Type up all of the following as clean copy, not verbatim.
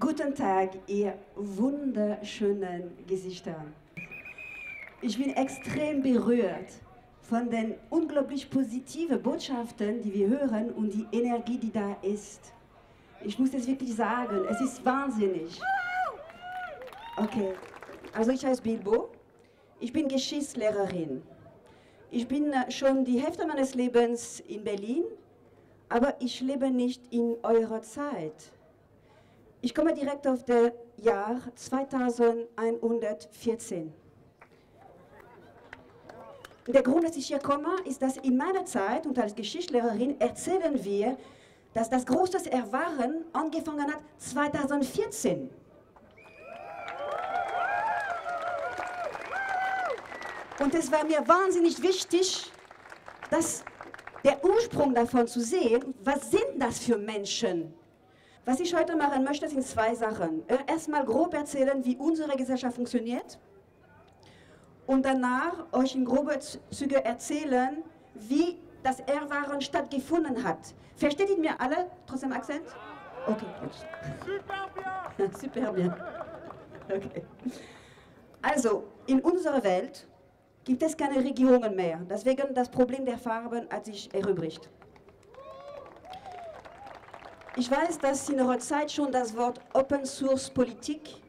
Guten Tag, ihr wunderschönen Gesichter. Ich bin extrem berührt von den unglaublich positiven Botschaften, die wir hören und die Energie, die da ist. Ich muss das wirklich sagen, es ist wahnsinnig. Okay, also ich heiße Bilbo, ich bin Geschichtslehrerin. Ich bin schon die Hälfte meines Lebens in Berlin, aber ich lebe nicht in eurer Zeit. Ich komme direkt auf das Jahr 2114. Der Grund, dass ich hier komme, ist, dass in meiner Zeit und als Geschichtslehrerin erzählen wir, dass das große Erwachen angefangen hat 2014. Und es war mir wahnsinnig wichtig, dass der Ursprung davon zu sehen, was sind das für Menschen? Was ich heute machen möchte, sind zwei Sachen. Erstmal grob erzählen, wie unsere Gesellschaft funktioniert und danach euch in groben Zügen erzählen, wie das Erwachen stattgefunden hat. Versteht ihr mir alle, trotz dem Akzent? Okay, gut. Super bien! Super bien. Okay. Also, in unserer Welt gibt es keine Regierungen mehr. Deswegen das Problem der Farben hat sich erübrigt. Ich weiß, dass in eurer Zeit schon das Wort Open Source Politik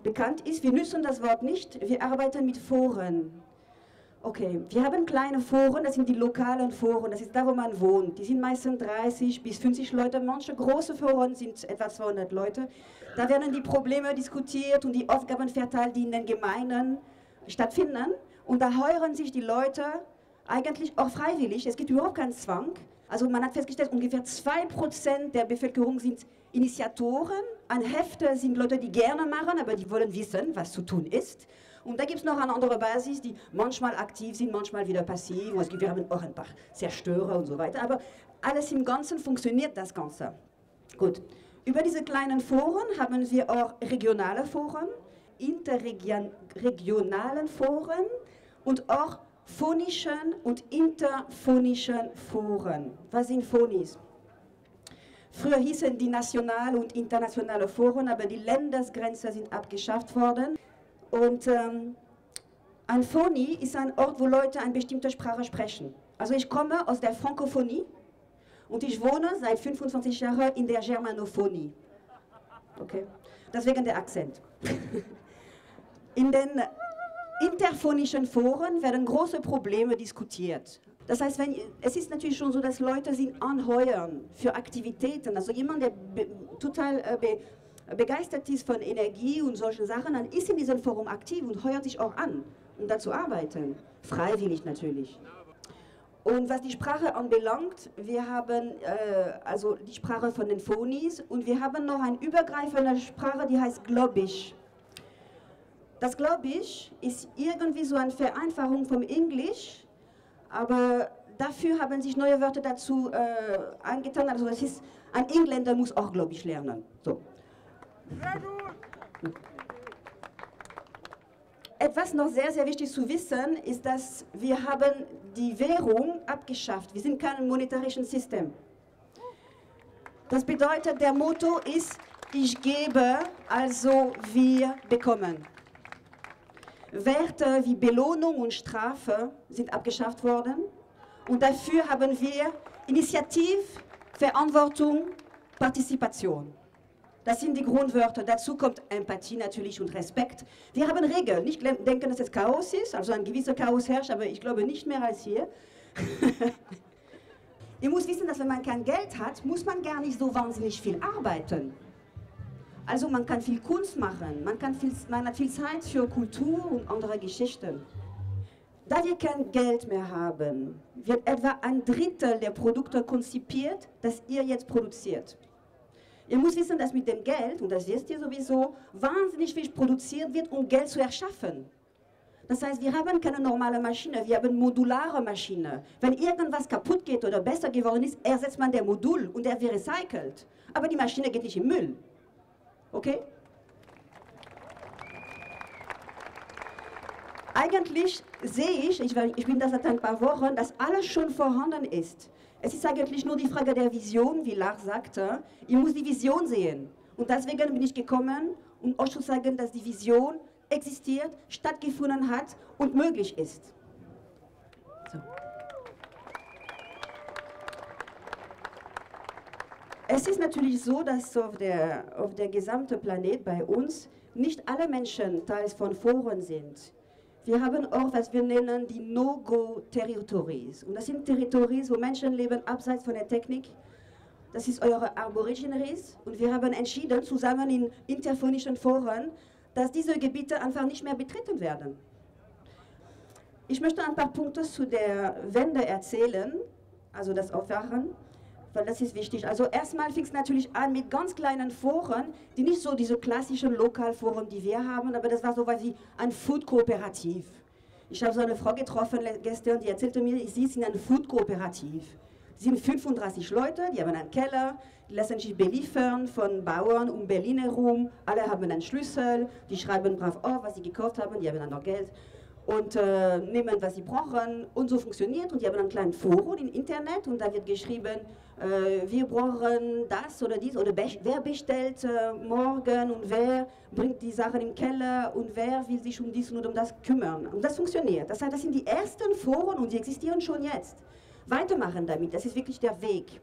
bekannt ist. Wir nutzen das Wort nicht, wir arbeiten mit Foren. Okay, wir haben kleine Foren, das sind die lokalen Foren, das ist da, wo man wohnt. Die sind meistens 30 bis 50 Leute, manche große Foren sind etwa 200 Leute. Da werden die Probleme diskutiert und die Aufgaben verteilt, die in den Gemeinden stattfinden. Und da heuern sich die Leute eigentlich auch freiwillig, es gibt überhaupt keinen Zwang. Also man hat festgestellt, ungefähr 2% der Bevölkerung sind Initiatoren. Ein Hälfte sind Leute, die gerne machen, aber die wollen wissen, was zu tun ist. Und da gibt es noch eine andere Basis, die manchmal aktiv sind, manchmal wieder passiv. Wir haben auch ein paar Zerstörer und so weiter. Aber alles im Ganzen funktioniert das Ganze. Gut. Über diese kleinen Foren haben wir auch regionale Foren, interregionalen Foren und auch phonischen und interphonischen Foren. Was sind Phonis? Früher hießen die nationale und internationale Foren, aber die Ländergrenzen sind abgeschafft worden. Und ein Phonie ist ein Ort, wo Leute eine bestimmte Sprache sprechen. Also ich komme aus der Frankophonie und ich wohne seit 25 Jahren in der Germanophonie. Okay? Deswegen der Akzent. In den interphonischen Foren werden große Probleme diskutiert. Das heißt, es ist natürlich schon so, dass Leute sich anheuern für Aktivitäten. Also jemand, der total begeistert ist von Energie und solchen Sachen, dann ist in diesem Forum aktiv und heuert sich auch an, um da zu arbeiten. Freiwillig natürlich. Und was die Sprache anbelangt, wir haben also die Sprache von den Phonies und wir haben noch eine übergreifende Sprache, die heißt Globisch. Das Globisch ist irgendwie so eine Vereinfachung vom Englisch, aber dafür haben sich neue Wörter dazu eingetan. Also es ist, ein Engländer muss auch Globisch lernen. So. Sehr gut. Etwas noch sehr, sehr wichtig zu wissen, ist, dass wir haben die Währung abgeschafft. Wir sind kein monetarisches System. Das bedeutet, der Motto ist, ich gebe, also wir bekommen. Werte wie Belohnung und Strafe sind abgeschafft worden und dafür haben wir Initiative, Verantwortung, Partizipation. Das sind die Grundwörter. Dazu kommt Empathie natürlich und Respekt. Wir haben Regeln. Nicht denken, dass es Chaos ist, also ein gewisser Chaos herrscht, aber ich glaube nicht mehr als hier. Ihr müsst wissen, dass wenn man kein Geld hat, muss man gar nicht so wahnsinnig viel arbeiten. Also man kann viel Kunst machen, man hat viel Zeit für Kultur und andere Geschichten. Da wir kein Geld mehr haben, wird etwa ein Drittel der Produkte konzipiert, das ihr jetzt produziert. Ihr müsst wissen, dass mit dem Geld, und das wisst ihr sowieso, wahnsinnig viel produziert wird, um Geld zu erschaffen. Das heißt, wir haben keine normale Maschine, wir haben modulare Maschine. Wenn irgendwas kaputt geht oder besser geworden ist, ersetzt man das Modul und er wird recycelt. Aber die Maschine geht nicht im Müll. Okay? Eigentlich sehe ich bin da seit ein paar Wochen, dass alles schon vorhanden ist. Es ist eigentlich nur die Frage der Vision, wie Lars sagte. Ich muss die Vision sehen. Und deswegen bin ich gekommen, um euch zu sagen, dass die Vision existiert, stattgefunden hat und möglich ist. So. Es ist natürlich so, dass auf der gesamten Planet bei uns nicht alle Menschen Teil von Foren sind. Wir haben auch, was wir nennen, die No-Go-Territories. Und das sind Territories, wo Menschen leben abseits von der Technik. Das ist eure Aborigines. Und wir haben entschieden, zusammen in interphonischen Foren, dass diese Gebiete einfach nicht mehr betreten werden. Ich möchte ein paar Punkte zu der Wende erzählen, also das Aufwachen, weil das ist wichtig. Also erstmal fing es natürlich an mit ganz kleinen Foren, die nicht so diese klassischen Lokalforen, die wir haben, aber das war so was wie ein Food-Kooperativ. Ich habe so eine Frau getroffen gestern, die erzählte mir, sie ist in einem Food-Kooperativ. Es sind 35 Leute, die haben einen Keller, die lassen sich beliefern von Bauern um Berlin herum, alle haben einen Schlüssel, die schreiben brav auf, was sie gekauft haben, die haben dann noch Geld und nehmen, was sie brauchen und so funktioniert. Und die haben einen kleinen Forum im Internet und da wird geschrieben, wir brauchen das oder dies oder wer bestellt morgen und wer bringt die Sachen im Keller und wer will sich um dies und um das kümmern. Und das funktioniert. Das heißt, das sind die ersten Foren und die existieren schon jetzt. Weitermachen damit, das ist wirklich der Weg.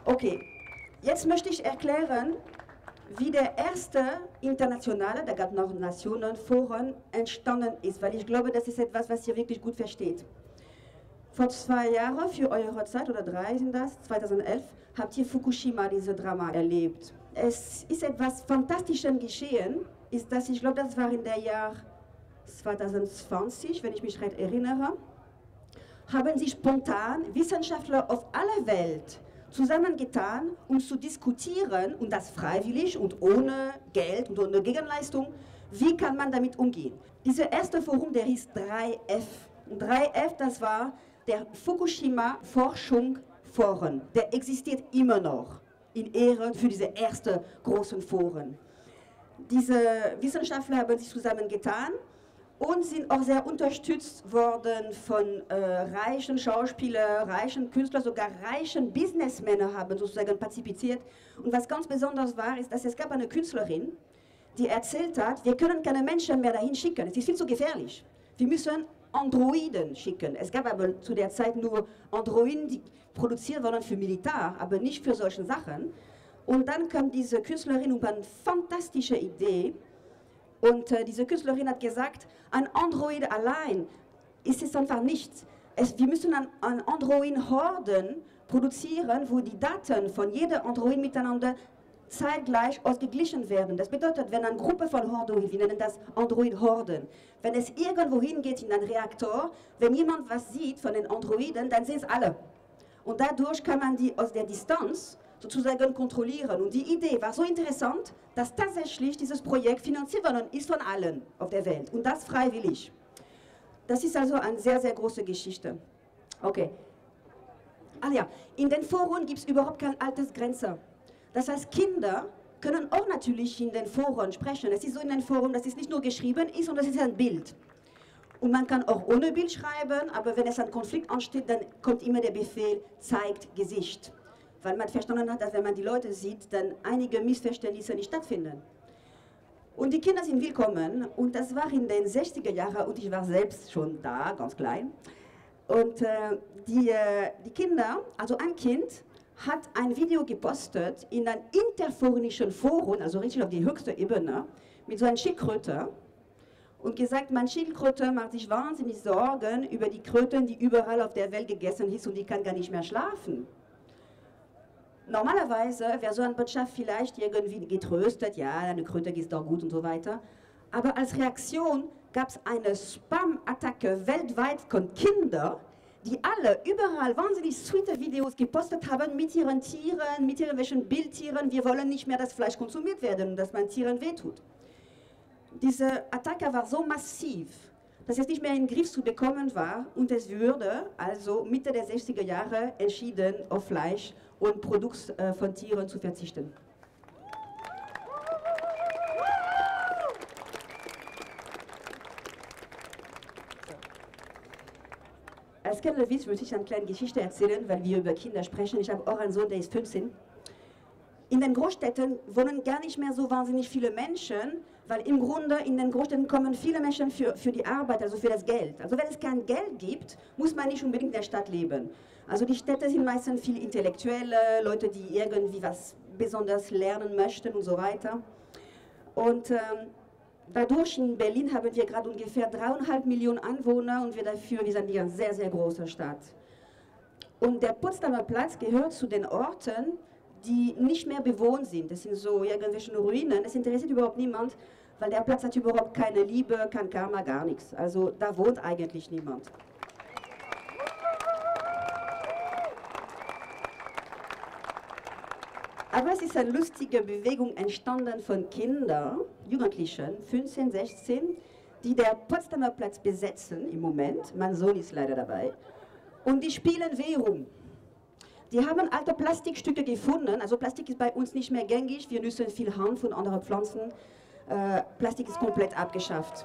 Okay, jetzt möchte ich erklären, wie der erste internationale, da gab es noch Nationenforen, entstanden ist, weil ich glaube, das ist etwas, was ihr wirklich gut versteht. Vor 2 Jahren, für eure Zeit, oder 3 sind das, 2011, habt ihr Fukushima, diese Drama, erlebt. Es ist etwas Fantastisches geschehen, ist das, ich glaube, das war in der Jahr 2020, wenn ich mich recht erinnere, haben sich spontan Wissenschaftler auf aller Welt zusammengetan, um zu diskutieren, und das freiwillig und ohne Geld und ohne Gegenleistung, wie kann man damit umgehen. Dieser erste Forum, der hieß 3F. Und 3F, das war der Fukushima Forschungsforum. Der existiert immer noch in Ehre für diese ersten großen Foren. Diese Wissenschaftler haben sich zusammengetan und sind auch sehr unterstützt worden von reichen Schauspielern, reichen Künstlern, sogar reichen Businessmänner haben sozusagen partizipiert. Und was ganz besonders war, ist, dass es gab eine Künstlerin, die erzählt hat, wir können keine Menschen mehr dahin schicken, es ist viel zu gefährlich. Wir müssen Androiden schicken. Es gab aber zu der Zeit nur Androiden, die produziert wurden für Militär, aber nicht für solche Sachen. Und dann kam diese Künstlerin über eine fantastische Idee. Und diese Künstlerin hat gesagt, ein Android allein ist es einfach nichts. Wir müssen ein Android-Horden produzieren, wo die Daten von jeder Android miteinander zeitgleich ausgeglichen werden. Das bedeutet, wenn eine Gruppe von Androiden, wir nennen das Android-Horden, wenn es irgendwo hingeht in einen Reaktor, wenn jemand was sieht von den Androiden, dann sehen es alle. Und dadurch kann man die aus der Distanz sozusagen kontrollieren. Und die Idee war so interessant, dass tatsächlich dieses Projekt finanziert worden ist von allen auf der Welt. Und das freiwillig. Das ist also eine sehr, sehr große Geschichte. Okay. Ah ja, in den Foren gibt es überhaupt keine Altersgrenze. Das heißt, Kinder können auch natürlich in den Foren sprechen. Es ist so in den Foren, dass es nicht nur geschrieben ist, sondern es ist ein Bild. Und man kann auch ohne Bild schreiben, aber wenn es ein Konflikt ansteht, dann kommt immer der Befehl, zeigt Gesicht. Weil man verstanden hat, dass wenn man die Leute sieht, dann einige Missverständnisse nicht stattfinden. Und die Kinder sind willkommen und das war in den 60er Jahren und ich war selbst schon da, ganz klein. Und die Kinder, also ein Kind, hat ein Video gepostet in einem interphonischen Forum, also richtig auf die höchste Ebene, mit so einer Schildkröte und gesagt, meine Schildkröte macht sich wahnsinnig Sorgen über die Kröten, die überall auf der Welt gegessen ist und die kann gar nicht mehr schlafen. Normalerweise wäre so eine Botschaft vielleicht irgendwie getröstet, ja, eine Kröte geht doch gut und so weiter. Aber als Reaktion gab es eine Spam-Attacke weltweit von Kindern, die alle überall wahnsinnig sweete Videos gepostet haben mit ihren Tieren, mit irgendwelchen Bildtieren. Wir wollen nicht mehr, dass Fleisch konsumiert werden und dass man Tieren wehtut. Diese Attacke war so massiv, dass es nicht mehr in den Griff zu bekommen war und es würde also Mitte der 60er Jahre entschieden, auf Fleisch und Produkt von Tieren zu verzichten. Als kleiner Witz möchte ich eine kleine Geschichte erzählen, weil wir über Kinder sprechen. Ich habe auch einen Sohn, der ist 15. In den Großstädten wohnen gar nicht mehr so wahnsinnig viele Menschen, weil im Grunde in den Großstädten kommen viele Menschen für die Arbeit, also für das Geld. Also wenn es kein Geld gibt, muss man nicht unbedingt in der Stadt leben. Also die Städte sind meistens viel Intellektuelle, Leute, die irgendwie was besonders lernen möchten und so weiter. Und dadurch in Berlin haben wir gerade ungefähr 3,5 Millionen Einwohner und wir sind hier eine sehr, sehr große Stadt. Und der Potsdamer Platz gehört zu den Orten, die nicht mehr bewohnt sind. Das sind so irgendwelche Ruinen, das interessiert überhaupt niemand, weil der Platz hat überhaupt keine Liebe, kein Karma, gar nichts. Also da wohnt eigentlich niemand. Aber es ist eine lustige Bewegung entstanden von Kindern, Jugendlichen, 15, 16, die der Potsdamer Platz besetzen im Moment. Mein Sohn ist leider dabei. Und die spielen Währung. Die haben alte Plastikstücke gefunden. Also Plastik ist bei uns nicht mehr gängig. Wir nutzen viel Hanf und andere Pflanzen. Plastik ist komplett abgeschafft.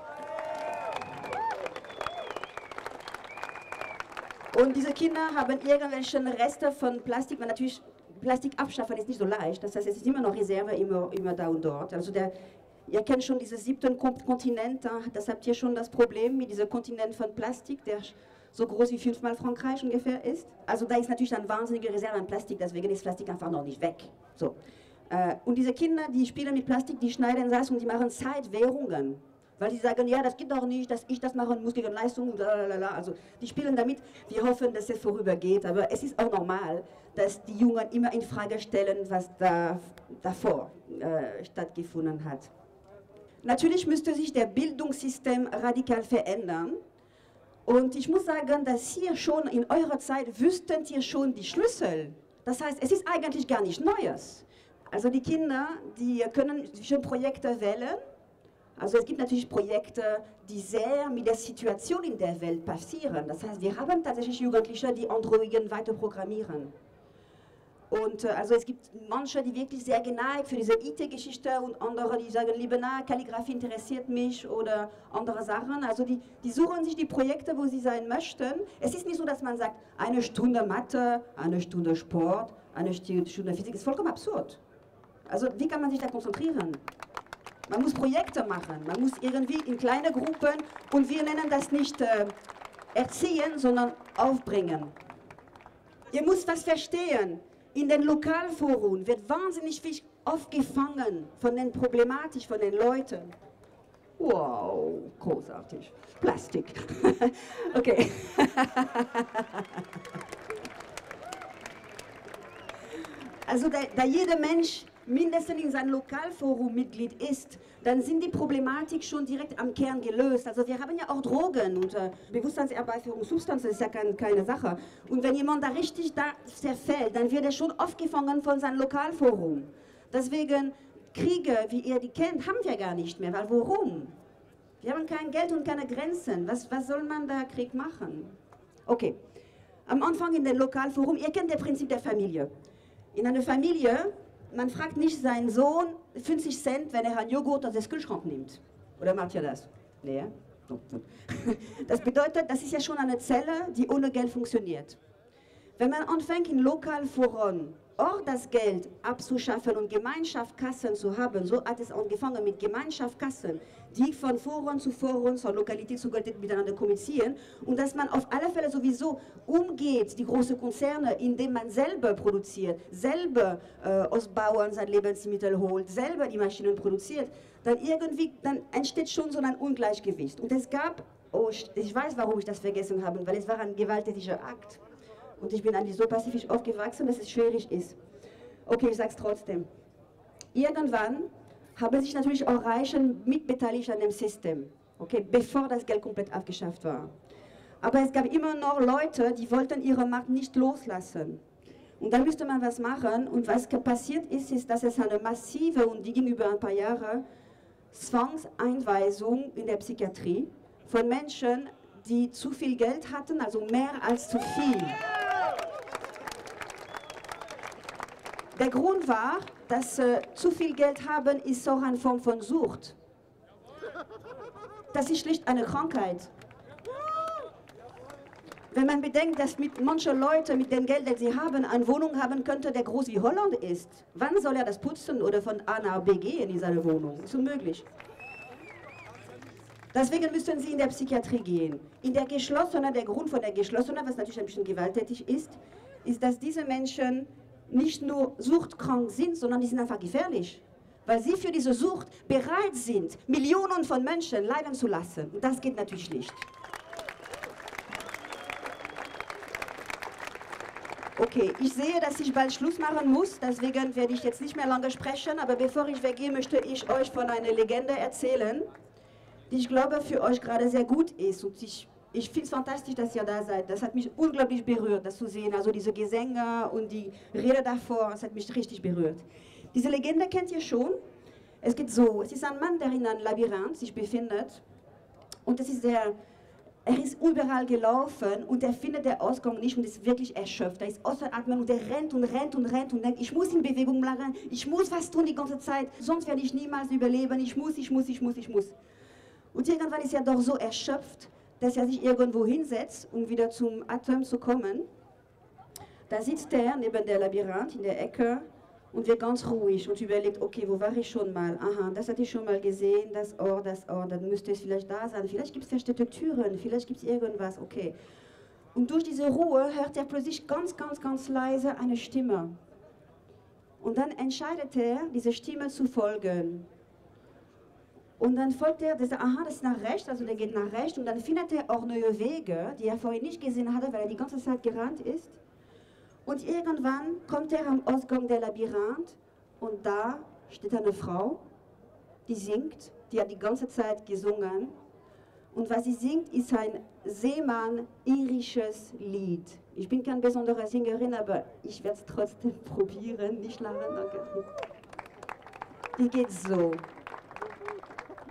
Und diese Kinder haben irgendwelche Reste von Plastik, weil natürlich Plastik abschaffen ist nicht so leicht. Das heißt, es ist immer noch Reserve, immer da und dort. Also ihr kennt schon diesen 7. Kontinent, das habt ihr schon das Problem mit diesem Kontinent von Plastik, der so groß wie 5-mal Frankreich ungefähr ist. Also da ist natürlich eine wahnsinnige Reserve an Plastik, deswegen ist Plastik einfach noch nicht weg. So. Und diese Kinder, die spielen mit Plastik, die schneiden das und die machen Zeitwährungen. Weil sie sagen, ja, das geht doch nicht, dass ich das machen muss gegen Leistung, blablabla. Also die spielen damit, wir hoffen, dass es vorübergeht, aber es ist auch normal, dass die Jungen immer in Frage stellen, was davor stattgefunden hat. Natürlich müsste sich der Bildungssystem radikal verändern. Und ich muss sagen, dass hier schon in eurer Zeit wüsstet ihr schon die Schlüssel. Das heißt, es ist eigentlich gar nicht Neues. Also die Kinder, die können schon Projekte wählen. Also es gibt natürlich Projekte, die sehr mit der Situation in der Welt passieren. Das heißt, wir haben tatsächlich Jugendliche, die Androiden weiter programmieren. Und also es gibt manche, die wirklich sehr geneigt für diese IT-Geschichte und andere, die sagen, lieber na, Kalligrafie interessiert mich oder andere Sachen. Also die suchen sich die Projekte, wo sie sein möchten. Es ist nicht so, dass man sagt, eine Stunde Mathe, eine Stunde Sport, eine Stunde Physik. Das ist vollkommen absurd. Also wie kann man sich da konzentrieren? Man muss Projekte machen, man muss irgendwie in kleine Gruppen und wir nennen das nicht erziehen, sondern aufbringen. Ihr müsst was verstehen. In den Lokalforen wird wahnsinnig viel aufgefangen von den Problematiken, von den Leuten. Wow, großartig. Plastik. Okay. Also da jeder Mensch mindestens in seinem Lokalforum Mitglied ist, dann sind die Problematik schon direkt am Kern gelöst. Also wir haben ja auch Drogen und Bewusstseinserweiterung, Substanzen ist ja keine Sache. Und wenn jemand da richtig zerfällt, dann wird er schon aufgefangen von seinem Lokalforum. Deswegen Kriege, wie ihr die kennt, haben wir gar nicht mehr. Weil warum? Wir haben kein Geld und keine Grenzen. Was soll man da Krieg machen? Okay, am Anfang in den Lokalforum, ihr kennt das Prinzip der Familie. In einer Familie, man fragt nicht seinen Sohn 50 Cent, wenn er einen Joghurt aus dem Kühlschrank nimmt. Oder macht ihr das? Nee, ja? Oh, gut. Das bedeutet, das ist ja schon eine Zelle, die ohne Geld funktioniert. Wenn man anfängt, in Lokalforen auch das Geld abzuschaffen und Gemeinschaftskassen zu haben, so hat es angefangen mit Gemeinschaftskassen, die von Foren zu Foren, von Lokalität zu Lokalität miteinander kommunizieren und dass man auf alle Fälle sowieso umgeht, die großen Konzerne, indem man selber produziert, selber aus Bauern sein Lebensmittel holt, selber die Maschinen produziert, dann entsteht schon so ein Ungleichgewicht. Und es gab, oh, ich weiß, warum ich das vergessen habe, weil es war ein gewalttätiger Akt. Und ich bin eigentlich so pazifisch aufgewachsen, dass es schwierig ist. Okay, ich sag's trotzdem. Irgendwann haben sich natürlich auch Reiche mitbeteiligt an dem System, okay, bevor das Geld komplett abgeschafft war. Aber es gab immer noch Leute, die wollten ihre Macht nicht loslassen. Und dann müsste man was machen. Und was passiert ist, ist, dass es eine massive, und die ging über ein paar Jahre, Zwangseinweisung in der Psychiatrie von Menschen, die zu viel Geld hatten, also mehr als zu viel. Der Grund war, dass zu viel Geld haben ist auch eine Form von Sucht. Das ist schlicht eine Krankheit. Wenn man bedenkt, dass mit manchen Leuten mit dem Geld, das sie haben, eine Wohnung haben könnte, der groß wie Holland ist, wann soll er das putzen oder von A nach B gehen in seine Wohnung? Das ist unmöglich. Deswegen müssen sie in der Psychiatrie gehen. In der geschlossenen, der Grund von der geschlossenen, was natürlich ein bisschen gewalttätig ist, ist, dass diese Menschen nicht nur suchtkrank sind, sondern die sind einfach gefährlich. Weil sie für diese Sucht bereit sind, Millionen von Menschen leiden zu lassen. Und das geht natürlich nicht. Okay, ich sehe, dass ich bald Schluss machen muss, deswegen werde ich jetzt nicht mehr lange sprechen, aber bevor ich weggehe, möchte ich euch von einer Legende erzählen, die ich glaube für euch gerade sehr gut ist. Und ich finde es fantastisch, dass ihr da seid. Das hat mich unglaublich berührt, das zu sehen. Also diese Gesänge und die Rede davor, das hat mich richtig berührt. Diese Legende kennt ihr schon. Es geht so, es ist ein Mann, der in einem Labyrinth sich befindet. Und er ist überall gelaufen und er findet den Ausgang nicht und ist wirklich erschöpft. Er ist außer Atem und er rennt und rennt und rennt und denkt, ich muss in Bewegung bleiben, ich muss was tun die ganze Zeit, sonst werde ich niemals überleben, ich muss. Und irgendwann ist er doch so erschöpft, dass er sich irgendwo hinsetzt, um wieder zum Atem zu kommen. Da sitzt er neben der Labyrinth in der Ecke und wird ganz ruhig und überlegt, okay, wo war ich schon mal? Aha, das hatte ich schon mal gesehen, das Ohr, dann müsste es vielleicht da sein. Vielleicht gibt es versteckte Türen, vielleicht gibt es irgendwas, okay. Und durch diese Ruhe hört er plötzlich ganz, ganz, ganz leise eine Stimme. Und dann entscheidet er, dieser Stimme zu folgen. Und dann folgt er, das ist nach rechts, also der geht nach rechts und dann findet er auch neue Wege, die er vorhin nicht gesehen hatte, weil er die ganze Zeit gerannt ist. Und irgendwann kommt er am Ausgang der Labyrinth und da steht eine Frau, die singt, die hat die ganze Zeit gesungen. Und was sie singt, ist ein Seemann-irisches Lied. Ich bin keine besondere Sängerin, aber ich werde es trotzdem probieren, nicht lachen, danke. Die geht so.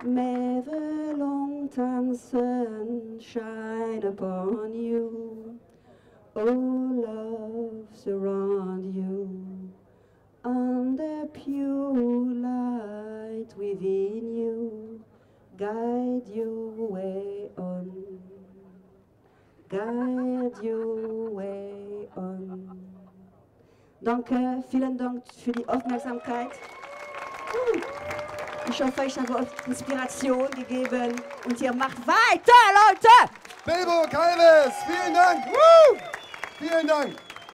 May the long-time sun shine upon you. Oh, love, surround you, and the pure light within you, guide your way on, guide your way on. Danke, vielen Dank für die Aufmerksamkeit. Ich hoffe, ich habe euch Inspiration gegeben und ihr macht weiter, Leute! Bilbo Calves, vielen Dank! Woo! Vielen Dank!